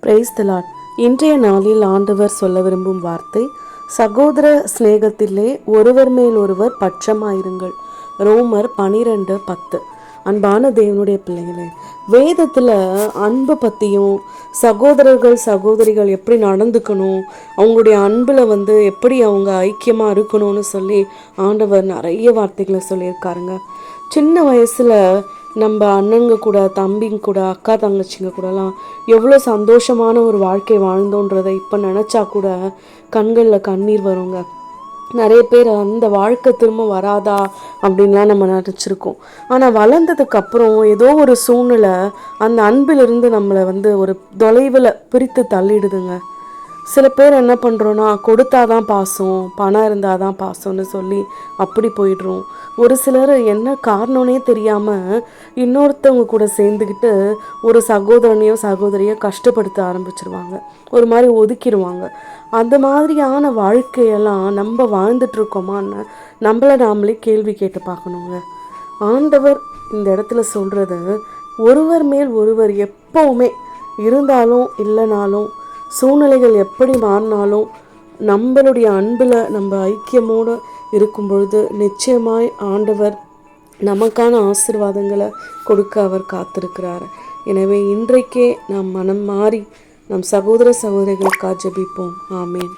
Praise the Lord. இன்றைய நாளில் ஆண்டவர் சொல்ல விரும்பும் வார்த்தை, சகோதர சிநேகத்திலே ஒருவர் மேல் ஒருவர் பட்சமாயிருங்கள். ரோமர் 12:10. அன்பான தேவனுடைய பிள்ளைகளே, வேதத்தில் அன்பு பற்றியும் சகோதரர்கள் சகோதரிகள் எப்படி நடந்துக்கணும், அவங்களுடைய அன்பில் எப்படி அவங்க ஐக்கியமாக இருக்கணும்னு சொல்லி ஆண்டவர் நிறைய வார்த்தைகளை சொல்லியிருக்காருங்க. சின்ன வயசில் நம்ம அண்ணங்க கூட, தம்பிங்க கூட, அக்கா தங்கச்சிங்க கூடலாம் எவ்வளோ சந்தோஷமான ஒரு வாழ்க்கை வாழ்ந்தோன்றதை இப்போ நினச்சா கூட கண்களில் கண்ணீர் வருங்க. நிறைய பேர் அந்த வாழ்க்கை திரும்ப வராதா அப்படின்லாம் நம்ம நினச்சிருக்கோம். ஆனால் வளர்ந்ததுக்கப்புறம் ஏதோ ஒரு சூழ்நிலை அந்த அன்பிலிருந்து நம்மளை ஒரு தொலைவில் பிரித்து தள்ளிடுதுங்க. சில பேர் என்ன பண்ணுறோன்னா, கொடுத்தாதான் பாசம், பணம் இருந்தால் தான் பாசம்னு சொல்லி அப்படி போயிடுறோம். ஒரு சிலர் என்ன காரணம்னே தெரியாமல் இன்னொருத்தவங்க கூட சேர்ந்துக்கிட்டு ஒரு சகோதரனையோ சகோதரியோ கஷ்டப்படுத்த ஆரம்பிச்சிருவாங்க, ஒரு மாதிரி ஒதுக்கிடுவாங்க. அந்த மாதிரியான வாழ்க்கையெல்லாம் நம்ம வாழ்ந்துட்டுருக்கோமான்னு நம்மளை நாமளே கேள்வி கேட்டு பார்க்கணுங்க. ஆண்டவர் இந்த இடத்துல சொல்கிறது, ஒருவர் மேல் ஒருவர் எப்போவுமே இருந்தாலும் இல்லைனாலும், சூழ்நிலைகள் எப்படி மாறினாலும் நம்மளுடைய அன்பில் நம்ம ஐக்கியமோடு இருக்கும் பொழுது நிச்சயமாய் ஆண்டவர் நமக்கான ஆசீர்வாதங்களை கொடுக்க அவர் காத்திருக்கிறார். எனவே இன்றைக்கே நாம் மனம் மாறி நம் சகோதர சகோதரிகளுக்காக ஜெபிப்போம். ஆமேன்.